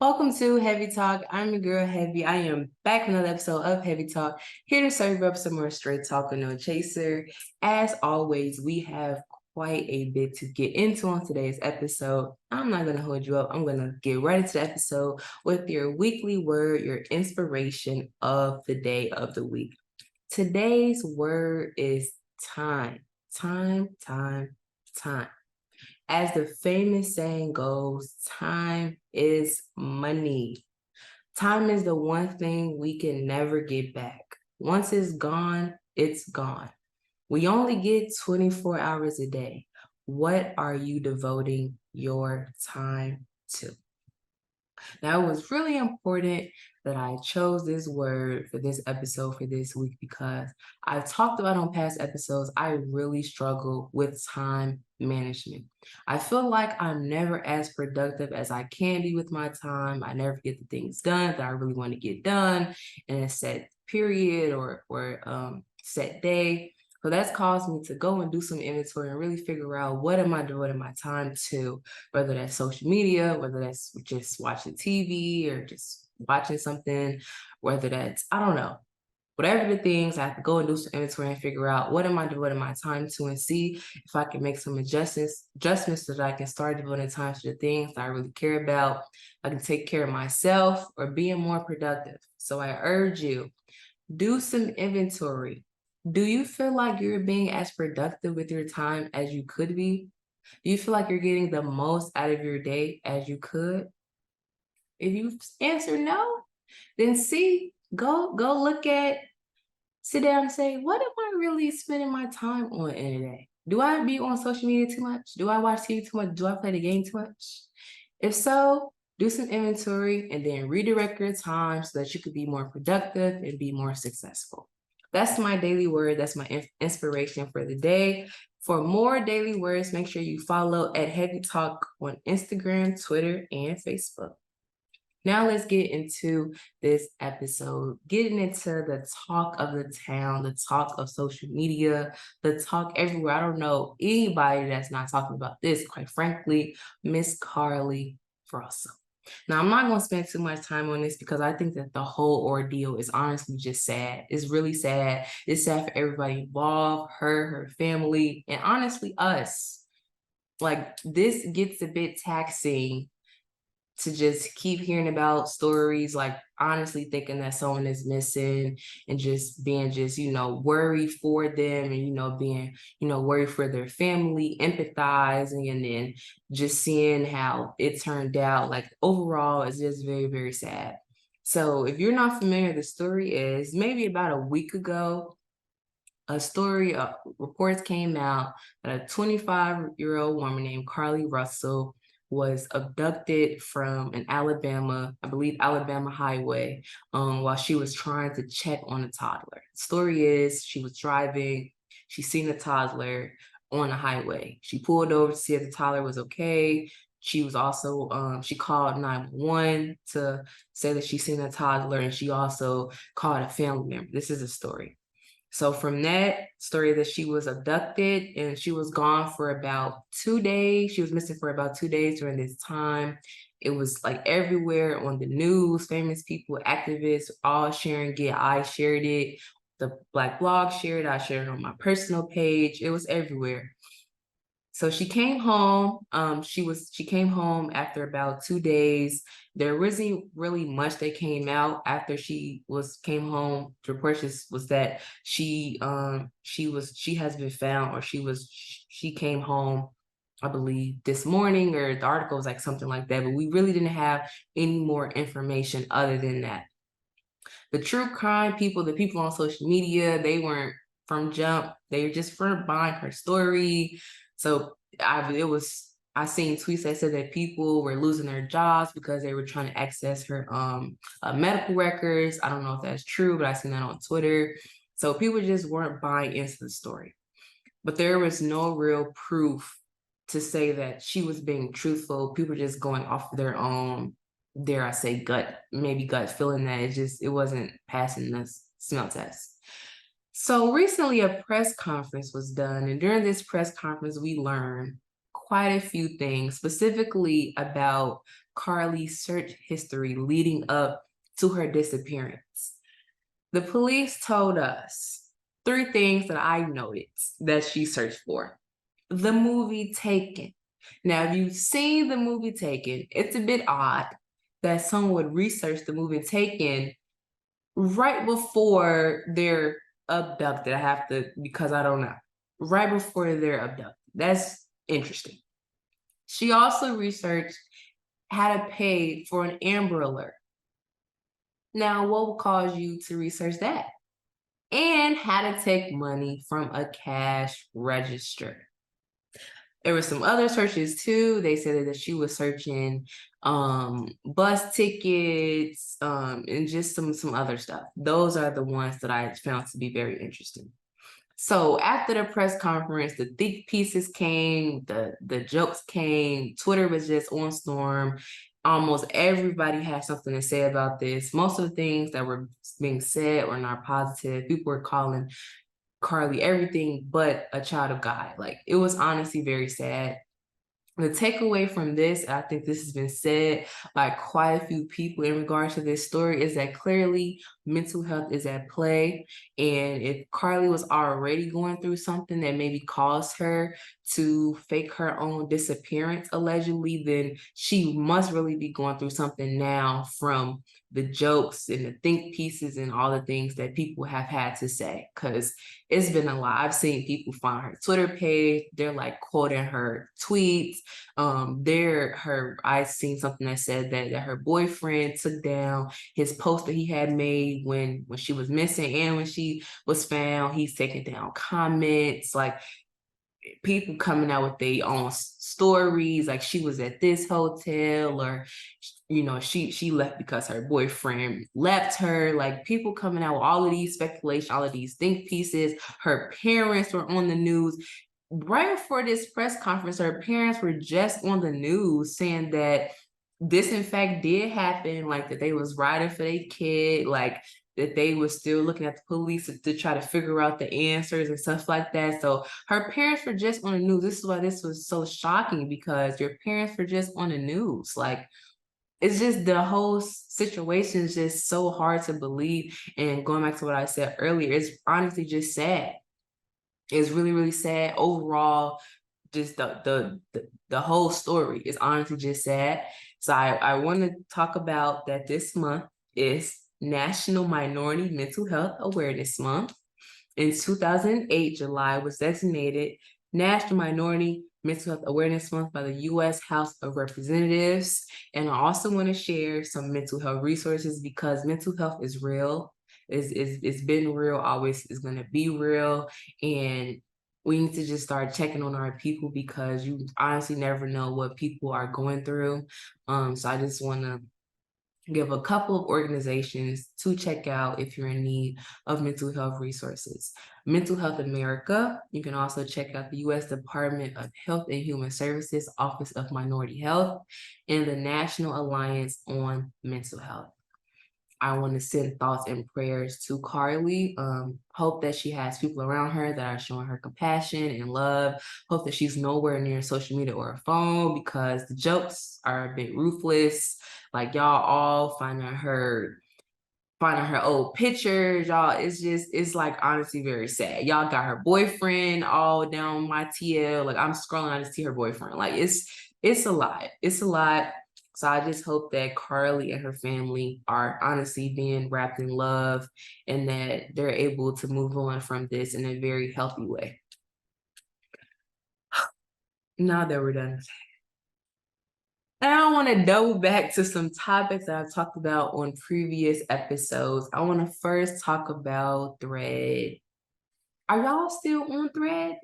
Welcome to Heavy Talk. I'm your girl Heavie. I am back with another episode of Heavy Talk, here to serve up some more straight talk and no chaser. As always, we have quite a bit to get into on today's episode. I'm not going to hold you up. I'm going to get right into the episode with your weekly word, your inspiration of the day of the week. Today's word is time. Time, time, time. As the famous saying goes, time is money. Time is the one thing we can never get back. Once it's gone, it's gone. We only get 24 hours a day. What are you devoting your time to? Now, it was really important that I chose this word for this episode for this week because I've talked about on past episodes, I really struggle with time management. I feel like I'm never as productive as I can be with my time. I never get the things done that I really want to get done in a set period or set day. So that's caused me to go and do some inventory and really figure out what am I devoting my time to, whether that's social media, whether that's just watching TV or just watching something, whether that's, I don't know, whatever the things, I have to go and do some inventory and figure out what am I devoting my time to and see if I can make some adjustments so that I can start devoting time to the things that I really care about. I can take care of myself or being more productive. So I urge you, do some inventory. Do you feel like you're being as productive with your time as you could be? Do you feel like you're getting the most out of your day as you could? If you answer no, then sit down and say, what am I really spending my time on in a day? Do I be on social media too much? Do I watch TV too much? Do I play the game too much? If so, do some inventory and then redirect your time so that you could be more productive and be more successful. That's my daily word. That's my inspiration for the day. For more daily words, make sure you follow at HeavieTalk on Instagram, Twitter, and Facebook. Now let's get into this episode, getting into the talk of the town, the talk of social media, the talk everywhere. I don't know anybody that's not talking about this, quite frankly, Miss Carlee Russell. Now, I'm not going to spend too much time on this because I think that the whole ordeal is honestly just sad. It's really sad. It's sad for everybody involved, her family, and honestly, us. Like, this gets a bit taxing to just keep hearing about stories, like honestly thinking that someone is missing and just being worried for them and, being, worried for their family, empathizing, and then just seeing how it turned out. Like overall, it's just very, very sad. So if you're not familiar, the story is maybe about a week ago, reports came out that a 25-year-old woman named Carlee Russell was abducted from an Alabama highway, while she was trying to check on a toddler. The story is she was driving, she seen a toddler on a highway. She pulled over to see if the toddler was okay. She was also, she called 911 to say that she seen a toddler, and she also called a family member. This is a story. So from that story that she was abducted and she was gone for about 2 days. She was missing for about 2 days during this time. It was like everywhere on the news, famous people, activists, all sharing it. I shared it. The Black blog shared it. I shared it on my personal page. It was everywhere. So she came home. She came home after about 2 days. There wasn't really much that came out after came home. The report was that she has been found, or she came home, I believe, this morning, or the article was like something like that. But we really didn't have any more information other than that. The true crime people, the people on social media, they weren't from jump. They were just from buying her story. So I seen tweets that said that people were losing their jobs because they were trying to access her medical records. I don't know if that's true, but I seen that on Twitter. So people just weren't buying into the story. But there was no real proof to say that she was being truthful. People were just going off of their own, dare I say, gut feeling that it wasn't passing the smell test. So recently a press conference was done, and during this press conference, we learned quite a few things, specifically about Carlee's search history leading up to her disappearance. The police told us 3 things that I noticed that she searched for. The movie Taken. Now, if you've seen the movie Taken, it's a bit odd that someone would research the movie Taken right before they're abducted. Because I don't know. Right before they're abducted. That's interesting. She also researched how to pay for an Amber Alert. Now, what will cause you to research that? And how to take money from a cash register. There were some other searches too. They said that she was searching bus tickets and just some other stuff. Those are the ones that I found to be very interesting. So after the press conference, the think pieces came, the jokes came, Twitter was just on storm. Almost everybody had something to say about this. Most of the things that were being said were not positive. People were calling Carlee everything but a child of God. Like, it was honestly very sad. The takeaway from this, I think this has been said by quite a few people in regards to this story, is that clearly mental health is at play. And if Carlee was already going through something that maybe caused her to fake her own disappearance, allegedly, then she must really be going through something now from the jokes and the think pieces and all the things that people have had to say, because it's been a lot. I've seen people find her Twitter page, they're like quoting her tweets. I seen something that said that her boyfriend took down his post that he had made when she was missing and when she was found. He's taking down comments, like people coming out with their own stories, like she was at this hotel, or she left because her boyfriend left her. Like, people coming out with all of these speculation, all of these think pieces. Her parents were on the news right before this press conference. Her parents were just on the news saying that this in fact did happen, like that they was riding for their kid, like that they were still looking at the police to try to figure out the answers and stuff like that. So her parents were just on the news. This is why this was so shocking, because your parents were just on the news. Like, it's just, the whole situation is just so hard to believe. And going back to what I said earlier, it's honestly just sad. It's really, really sad overall. Just the whole story is honestly just sad. So I want to talk about that this month is National Minority Mental Health Awareness Month. In 2008, July was designated National Minority Mental Health Awareness Month by the U.S. House of Representatives. And I also want to share some mental health resources, because mental health is real. It's been real, always is going to be real. And we need to just start checking on our people, because you honestly never know what people are going through. So I just want to give a couple of organizations to check out if you're in need of mental health resources. Mental Health America. You can also check out the U.S. Department of Health and Human Services Office of Minority Health, and the National Alliance on Mental Health. I want to send thoughts and prayers to Carlee. Hope that she has people around her that are showing her compassion and love. Hope that she's nowhere near social media or a phone, because the jokes are a bit ruthless. Like, y'all all finding her old pictures, y'all. It's like honestly very sad. Y'all got her boyfriend all down my TL. Like, I'm scrolling, I just see her boyfriend. Like, it's a lot. It's a lot. So I just hope that Carlee and her family are honestly being wrapped in love, and that they're able to move on from this in a very healthy way. Now that we're done, I want to double back to some topics that I've talked about on previous episodes. I want to first talk about Thread. Are y'all still on Thread?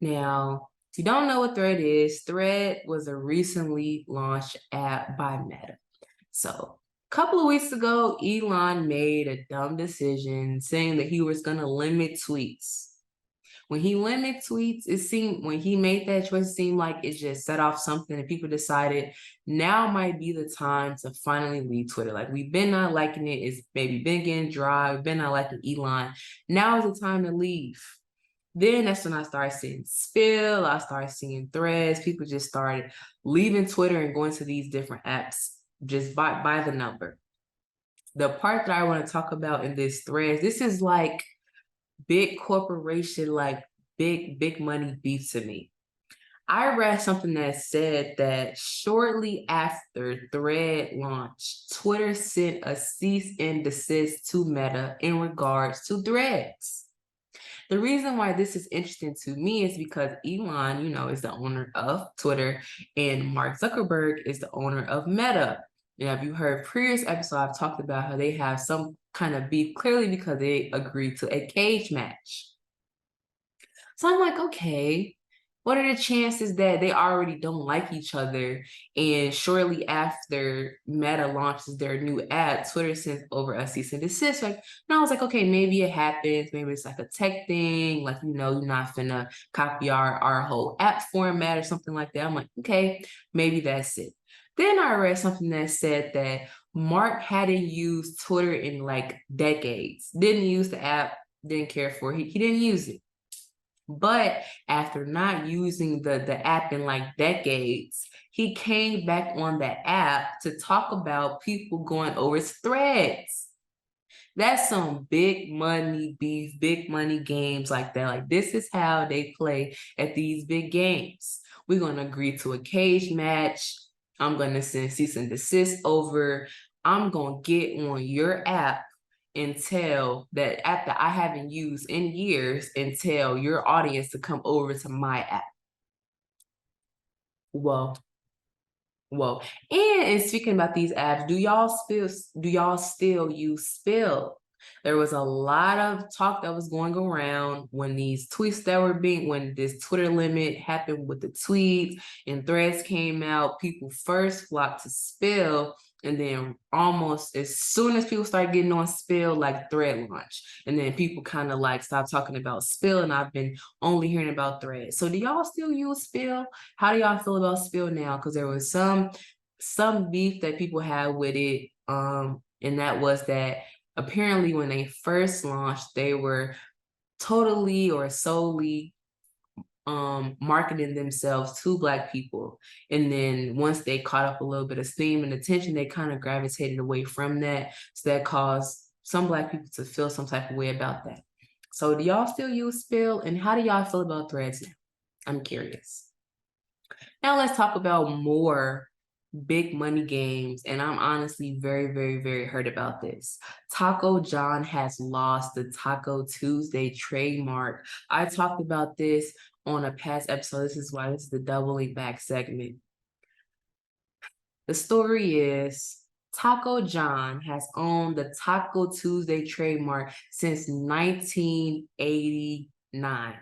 Now, if you don't know what Thread is, Thread was a recently launched app by Meta. So a couple of weeks ago, Elon made a dumb decision saying that he was going to limit tweets. When he limited tweets, when he made that choice, it seemed like it just set off something, and people decided now might be the time to finally leave Twitter. Like, we've been not liking it. It's maybe been getting dry. We've been not liking Elon. Now is the time to leave. Then that's when I started seeing Spill, I started seeing Threads. People just started leaving Twitter and going to these different apps just by the number. The part that I want to talk about in this Threads, this is like big corporation, like big money beef to me. I read something that said that shortly after Thread launched, Twitter sent a cease and desist to Meta in regards to Threads. The reason why this is interesting to me is because Elon, is the owner of Twitter, and Mark Zuckerberg is the owner of Meta. Now, if you heard previous episode, I've talked about how they have some kind of beef, clearly because they agreed to a cage match. So I'm like, okay, what are the chances that they already don't like each other? And shortly after Meta launches their new app, Twitter sends over a cease and desist. And I was like, okay, maybe it happens. Maybe it's like a tech thing. Like, you're not finna copy our whole app format or something like that. I'm like, okay, maybe that's it. Then I read something that said that Mark hadn't used Twitter in like decades. Didn't use the app, didn't care for it. He didn't use it. But after not using the app in like decades, he came back on the app to talk about people going over his Threads. That's some big money beef, big money games like that. Like, this is how they play at these big games. We're going to agree to a cage match. I'm going to send cease and desist over. I'm going to get on your app and tell that app that I haven't used in years and tell your audience to come over to my app. Whoa. And speaking about these apps, do y'all still use Spill? There was a lot of talk that was going around when these tweets when this Twitter limit happened with the tweets and Threads came out, people first flocked to Spill. And then almost as soon as people started getting on Spill, like Thread launched. And then people kind of like stopped talking about Spill, and I've been only hearing about Thread. So do y'all still use Spill? How do y'all feel about Spill now? Because there was some beef that people had with it. And that was that apparently when they first launched, they were totally or solely marketing themselves to Black people. And then once they caught up a little bit of steam and attention, they kind of gravitated away from that. So that caused some Black people to feel some type of way about that. So do y'all still use Spill? And how do y'all feel about Threads now? I'm curious. Now let's talk about more big money games, and I'm honestly very, very, very hurt about this. Taco John has lost the Taco Tuesday trademark. I talked about this on a past episode. This is why this is the doubling back segment. The story is Taco John has owned the Taco Tuesday trademark since 1989.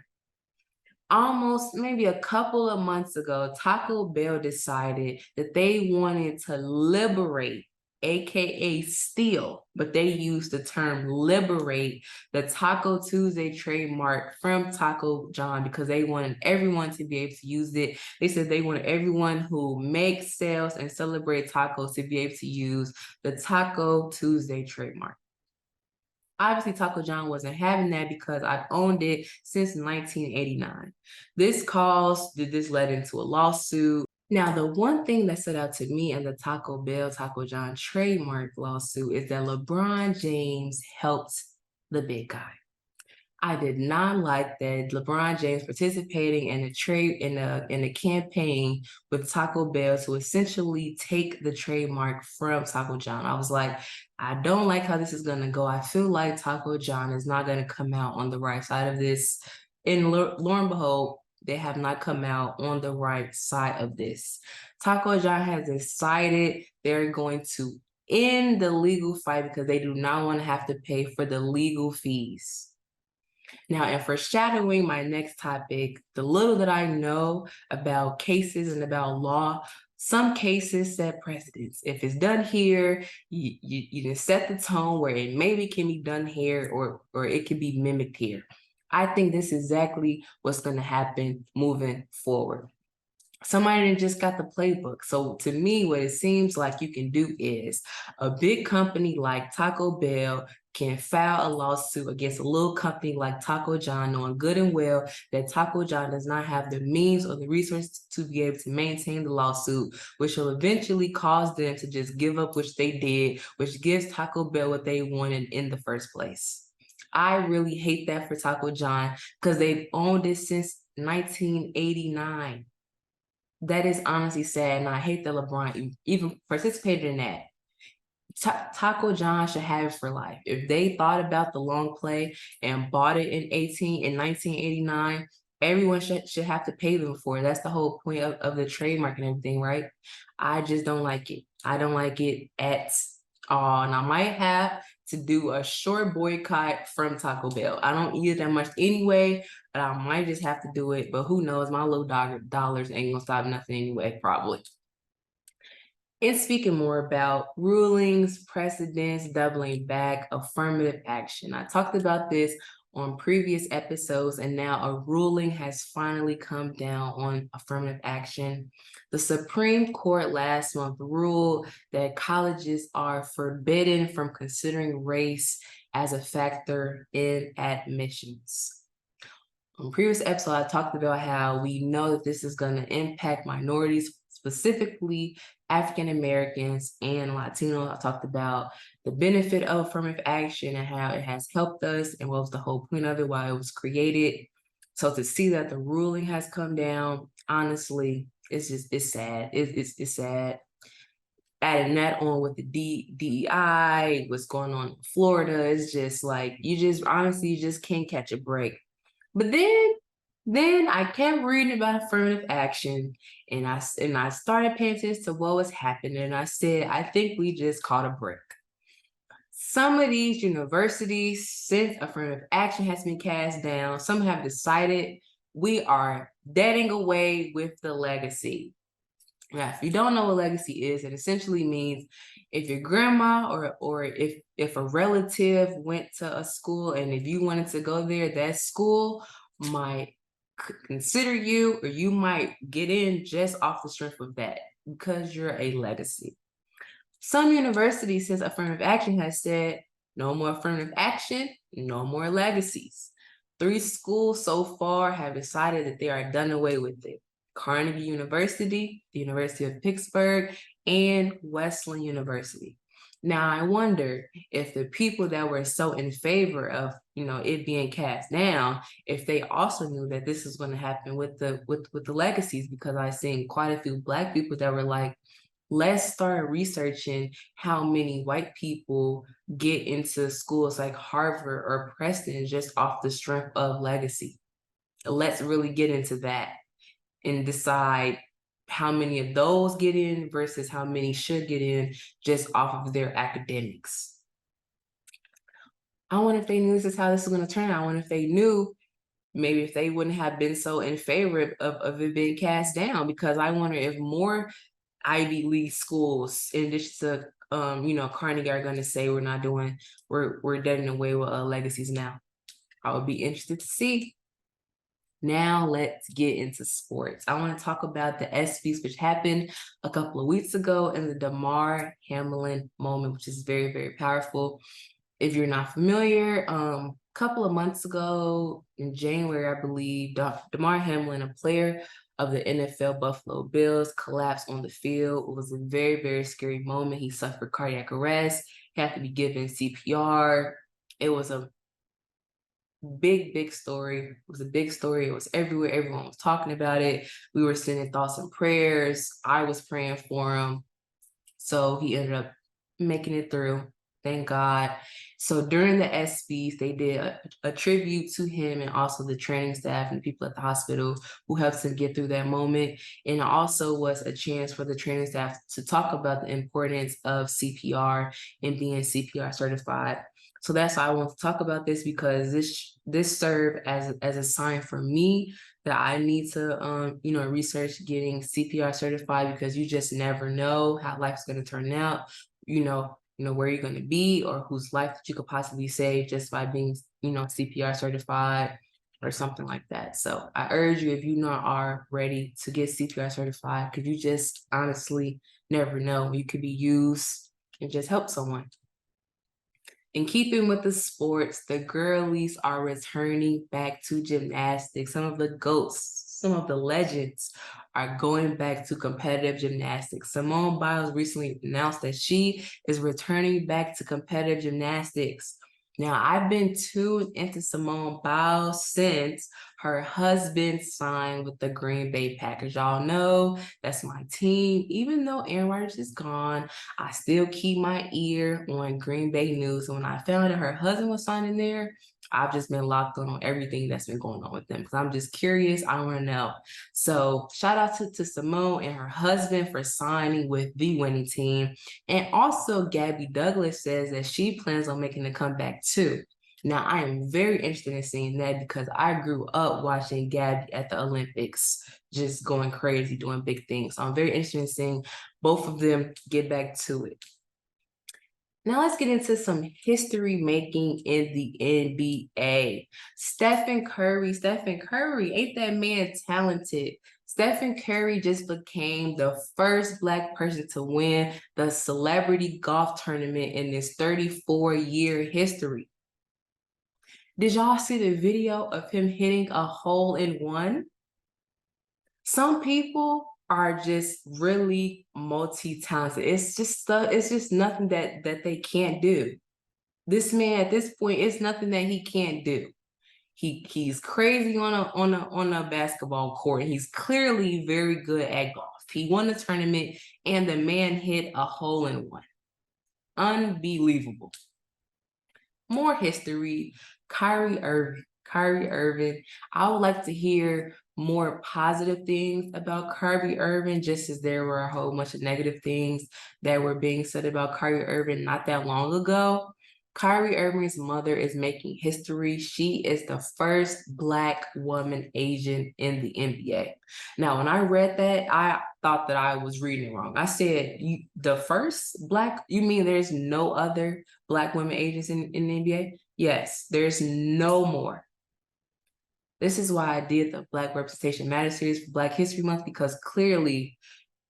Almost maybe a couple of months ago, Taco Bell decided that they wanted to liberate, aka steal, but they used the term liberate the Taco Tuesday trademark from Taco John because they wanted everyone to be able to use it. They said they wanted everyone who makes, sells, and celebrates tacos to be able to use the Taco Tuesday trademark. Obviously, Taco John wasn't having that because I've owned it since 1989. This led into a lawsuit. Now, the one thing that stood out to me in the Taco Bell, Taco John trademark lawsuit is that LeBron James helped the big guy. I did not like that LeBron James participating in a campaign with Taco Bell to essentially take the trademark from Taco John. I was like, I don't like how this is gonna go. I feel like Taco John is not gonna come out on the right side of this. And lo and behold, they have not come out on the right side of this. Taco John has decided they're going to end the legal fight because they do not want to have to pay for the legal fees. Now, in foreshadowing my next topic, the little that I know about cases and about law, some cases set precedents. If it's done here, you can set the tone where it maybe can be done here or it can be mimicked here. I think this is exactly what's going to happen moving forward. Somebody just got the playbook. So to me, what it seems like you can do is a big company like Taco Bell can file a lawsuit against a little company like Taco John, knowing good and well that Taco John does not have the means or the resources to be able to maintain the lawsuit, which will eventually cause them to just give up, which they did, which gives Taco Bell what they wanted in the first place. I really hate that for Taco John because they've owned it since 1989. That is honestly sad, and I hate that LeBron even participated in that. Taco John should have it for life. If they thought about the long play and bought it in 1989, everyone should have to pay them for it. That's the whole point of the trademark and everything, right? I just don't like it. I don't like it at all. And I might have to do a short boycott from Taco Bell. I don't eat it that much anyway, but I might just have to do it. But who knows? My little dollars ain't gonna stop nothing anyway, probably. And speaking more about rulings, precedents, doubling back, affirmative action. I talked about this on previous episodes, and now a ruling has finally come down on affirmative action. The Supreme Court last month ruled that colleges are forbidden from considering race as a factor in admissions. On previous episode, I talked about how we know that this is going to impact minorities, specifically African Americans and Latinos. I talked about the benefit of affirmative action and how it has helped us and what was the whole point of it, why it was created. So to see that the ruling has come down, honestly, it's sad. It's sad. Adding that on with the DEI, what's going on in Florida, it's just like, you just can't catch a break. But then I kept reading about affirmative action, and I started paying attention to what was happening, and I said, I think we just caught a break. Some of these universities, since affirmative action has been cast down, some have decided we are deading away with the legacy. Now, if you don't know what legacy is, it essentially means if your grandma or if a relative went to a school and if you wanted to go there, that school might consider you, or you might get in just off the strength of that because you're a legacy. Some universities, since affirmative action has said no more affirmative action, no more legacies. 3 schools so far have decided that they are done away with it. Carnegie University, the University of Pittsburgh, and Wesleyan University. Now, I wonder if the people that were so in favor of, it being cast down, if they also knew that this is going to happen with the legacies, because I've seen quite a few Black people that were like, let's start researching how many white people get into schools like Harvard or Princeton just off the strength of legacy. Let's really get into that and decide how many of those get in versus how many should get in just off of their academics. I wonder if they knew this is how this is going to turn out. I wonder if they knew, maybe if they wouldn't have been so in favor of it being cast down, because I wonder if more Ivy League schools, in addition to Carnegie, are going to say we're deading away with legacies now. I would be interested to see. Now let's get into sports. I want to talk about the ESPYs, which happened a couple of weeks ago, and the Damar Hamlin moment, which is very, very powerful. If you're not familiar, a couple of months ago in January, I believe, Damar Hamlin, a player of the NFL Buffalo Bills, collapsed on the field. It was a very, very scary moment. He suffered cardiac arrest, had to be given CPR. It was a big story. It was a big story. It was everywhere. Everyone was talking about it. We were sending thoughts and prayers. I was praying for him. So he ended up making it through. Thank God. So during the ESPYs, they did a tribute to him and also the training staff and the people at the hospital who helped him get through that moment. And it also was a chance for the training staff to talk about the importance of CPR and being CPR certified. So that's why I want to talk about this, because this served as a sign for me that I need to research getting CPR certified, because you just never know how life's going to turn out. Where you're going to be or whose life that you could possibly save just by being, CPR certified or something like that. So I urge you, if you are ready to get CPR certified, because you just honestly never know. You could be used and just help someone. In keeping with the sports, the girlies are returning back to gymnastics. Some of the GOATs, some of the legends are going back to competitive gymnastics. Simone Biles recently announced that she is returning back to competitive gymnastics. Now, I've been tuned into Simone Biles since her husband signed with the Green Bay Packers. Y'all know that's my team. Even though Aaron Rodgers is gone, I still keep my ear on Green Bay news. And when I found out that her husband was signing there, I've just been locked on everything that's been going on with them because I'm just curious. I want to know. So shout out to Simone and her husband for signing with the winning team. And also Gabby Douglas says that she plans on making a comeback too. Now, I am very interested in seeing that because I grew up watching Gabby at the Olympics, just going crazy, doing big things. So I'm very interested in seeing both of them get back to it. Now let's get into some history making in the NBA. Stephen Curry, ain't that man talented? Stephen Curry just became the first Black person to win the celebrity golf tournament in this 34-year history. Did y'all see the video of him hitting a hole in one? Some people are just really multi-talented. It's just nothing that they can't do. This man at this point, it's nothing that he can't do. He's crazy on a basketball court. He's clearly very good at golf. He won the tournament and the man hit a hole in one. Unbelievable. More history. Kyrie Irving. I would like to hear more positive things about Kyrie Irving, just as there were a whole bunch of negative things that were being said about Kyrie Irving not that long ago. Kyrie Irving's mother is making history. She is the first Black woman agent in the NBA. Now, when I read that, I thought that I was reading it wrong. I said, the first Black, you mean there's no other Black women agents in the NBA? Yes, there's no more. This is why I did the Black Representation Matters series for Black History Month, because clearly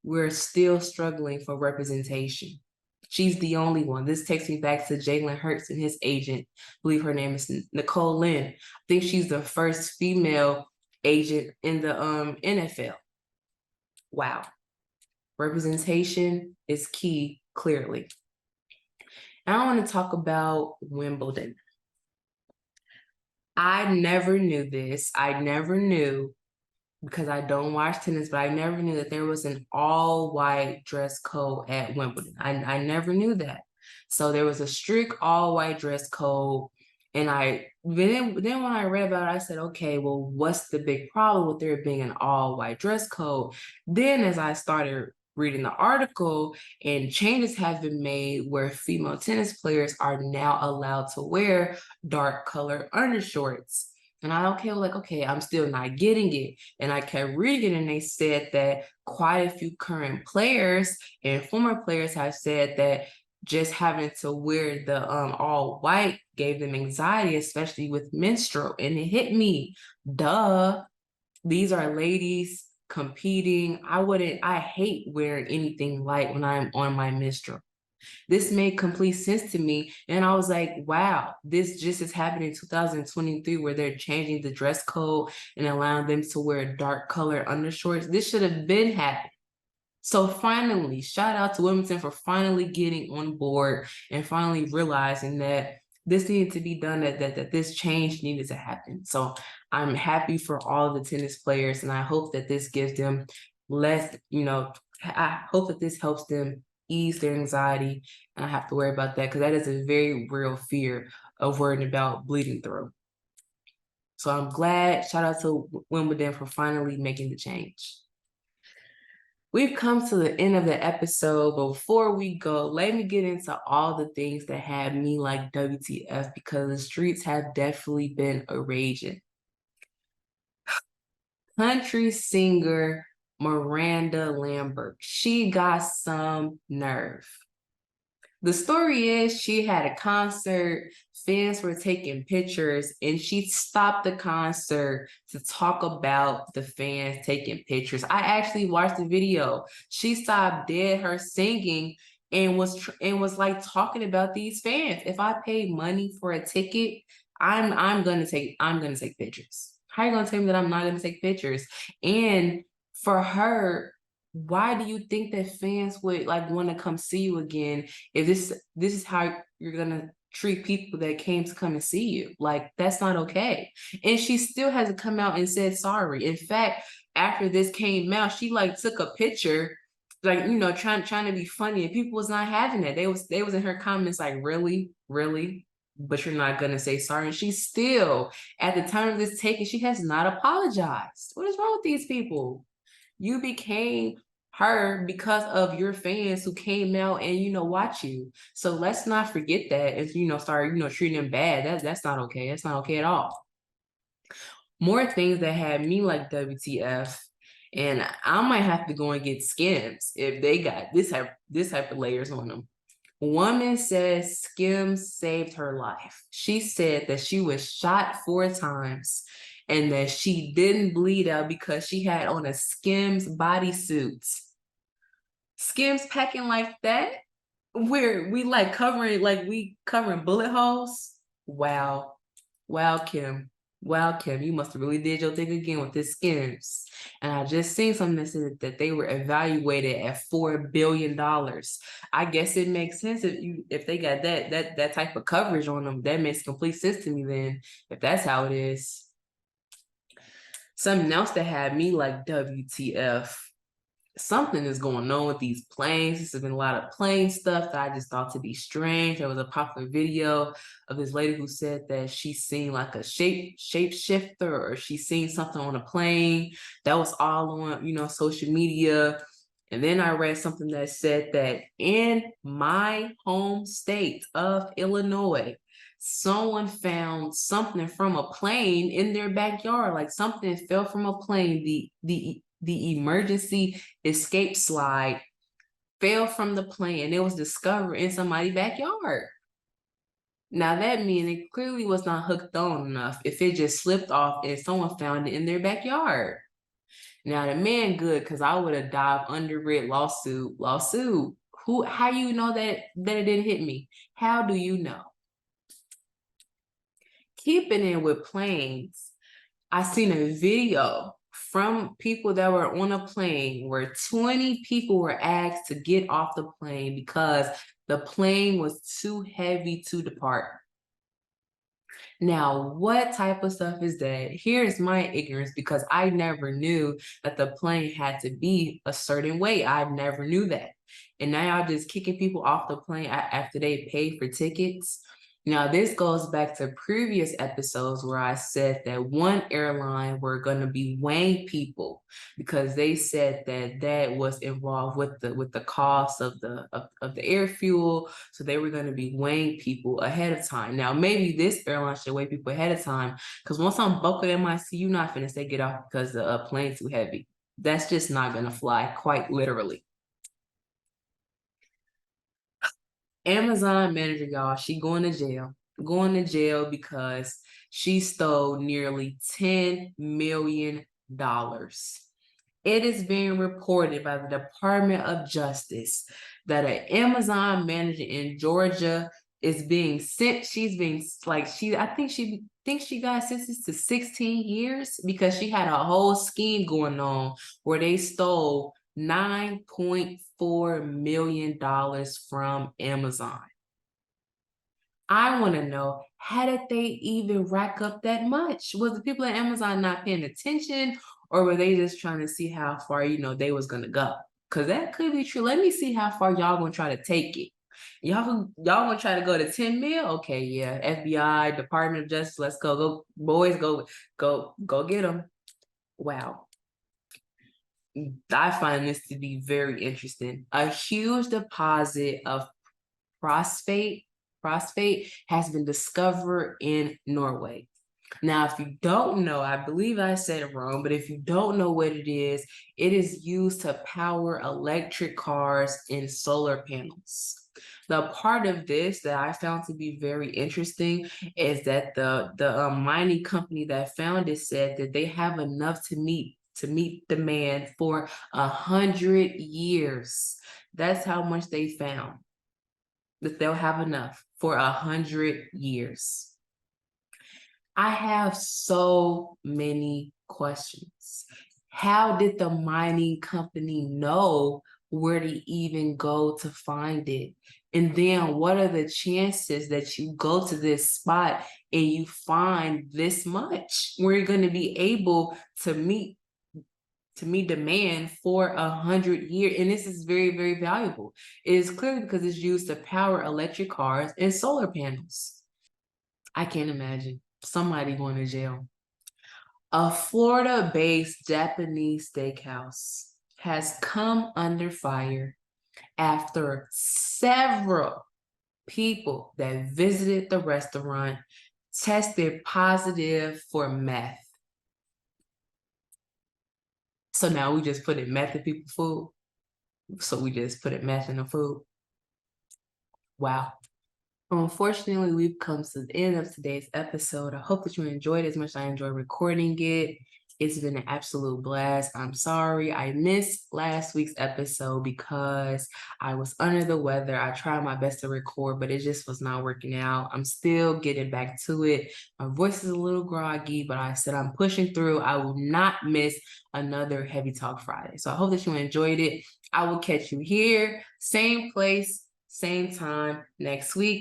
we're still struggling for representation. She's the only one. This takes me back to Jalen Hurts and his agent. I believe her name is Nicole Lynn. I think she's the first female agent in the NFL. Wow. Representation is key, clearly. Now I want to talk about Wimbledon. I never knew this. I never knew, because I don't watch tennis, but I never knew that there was an all-white dress code at Wimbledon. I never knew that. So there was a strict all-white dress code. And then when I read about it, I said, okay, well, what's the big problem with there being an all-white dress code? Then as I started reading the article, and changes have been made where female tennis players are now allowed to wear dark color undershorts. And okay, I'm still not getting it. And I kept reading it, and they said that quite a few current players and former players have said that just having to wear the all white gave them anxiety, especially with menstrual. And it hit me, duh, these are ladies competing. I hate wearing anything light when I'm on my menstrual. This made complete sense to me. And I was like, wow, this just is happening in 2023 where they're changing the dress code and allowing them to wear dark color undershorts. This should have been happening. So finally, shout out to Wimbledon for finally getting on board and finally realizing that this needed to be done, that this change needed to happen. So I'm happy for all the tennis players, and I hope that this gives them less, I hope that this helps them ease their anxiety, and I have to worry about that because that is a very real fear of worrying about bleeding through. So I'm glad, shout out to Wimbledon for finally making the change. We've come to the end of the episode, but before we go, let me get into all the things that had me like WTF, because the streets have definitely been a raging. Country singer Miranda Lambert, she got some nerve. The story is she had a concert, fans were taking pictures, and she stopped the concert to talk about the fans taking pictures. I actually watched the video. She stopped dead her singing and was like talking about these fans. If I paid money for a ticket, I'm gonna take pictures. How are you gonna tell me that I'm not gonna take pictures? And for her, why do you think that fans would like want to come see you again if this is how you're gonna treat people that came to come and see you? Like, that's not okay. And she still hasn't come out and said sorry. In fact, after this came out, she like took a picture, like, you know, trying to be funny, and people was not having that. They was in her comments like, really, really, but you're not gonna say sorry. And she still, at the time of this taking, she has not apologized. What is wrong with these people? You became her because of your fans who came out and, you know, watch you. So let's not forget that and, you know, start, you know, treating them bad. That's not okay. That's not okay at all. More things that had me like WTF, and I might have to go and get Skims if they got this type of layers on them. Woman says Skims saved her life. She said that she was shot 4 times and that she didn't bleed out because she had on a Skims bodysuit. Skims packing like that, where we covering bullet holes. Wow. Wow, Kim. Wow, Kim, you must have really did your thing again with this Skims. And I just seen something that said that they were evaluated at $4 billion. I guess it makes sense if they got that type of coverage on them. That makes complete sense to me then, if that's how it is. Something else that had me like WTF. Something is going on with these planes. There's been a lot of plane stuff that I just thought to be strange. There was a popular video of this lady who said that she seen like a shapeshifter, or she seen something on a plane. That was all on, you know, social media. And then I read something that said that in my home state of Illinois, someone found something from a plane in their backyard. Like, something fell from a plane. The emergency escape slide fell from the plane, and it was discovered in somebody's backyard. Now that means it clearly was not hooked on enough if it just slipped off and someone found it in their backyard. Now the man good, because I would have dived under it. Lawsuit. How you know that it didn't hit me? How do you know? Keeping it with planes, I seen a video from people that were on a plane where 20 people were asked to get off the plane because the plane was too heavy to depart. Now, what type of stuff is that? Here's my ignorance, because I never knew that the plane had to be a certain way. I never knew that. And now y'all just kicking people off the plane after they paid for tickets. Now, this goes back to previous episodes where I said that one airline were going to be weighing people because they said that was involved with the cost of the air fuel. So they were going to be weighing people ahead of time. Now, maybe this airline should weigh people ahead of time, because once I'm buckled in my seat, you're not finna say get off because the plane's too heavy. That's just not going to fly, quite literally. Amazon manager, y'all, she going to jail because she stole nearly $10 million. It is being reported by the Department of Justice that an Amazon manager in Georgia is being sent. I think she got sentenced to 16 years because she had a whole scheme going on where they stole $9.4 million from Amazon. I want to know, how did they even rack up that much? Was the people at Amazon not paying attention, or were they just trying to see how far, you know, they was going to go? Because that could be true. Let me see how far y'all going to try to take it. Y'all going to try to go to 10 mil? Okay, yeah. FBI, Department of Justice, let's go. Go, boys, go get them. Wow. I find this to be very interesting. A huge deposit of phosphate has been discovered in Norway. Now, if you don't know, I believe I said it wrong, but if you don't know what it is used to power electric cars and solar panels. The part of this that I found to be very interesting is that the mining company that found it said that they have enough to meet to meet the man for 100 years. That's how much they found, that they'll have enough for 100 years. I have so many questions. How did the mining company know where to even go to find it? And then what are the chances that you go to this spot and you find this much? We're going to be able to meet demand for 100 years. And this is very, very valuable. It is clearly because it's used to power electric cars and solar panels. I can't imagine somebody going to jail. A Florida-based Japanese steakhouse has come under fire after several people that visited the restaurant tested positive for meth. So now we just put in meth in people's food. So we just put in meth in the food. Wow. Unfortunately, we've come to the end of today's episode. I hope that you enjoyed it as much as I enjoyed recording it. It's been an absolute blast. I'm sorry I missed last week's episode because I was under the weather. I tried my best to record, but it just was not working out. I'm still getting back to it. My voice is a little groggy, but I said I'm pushing through. I will not miss another Heavy Talk Friday. So I hope that you enjoyed it. I will catch you here, same place, same time next week.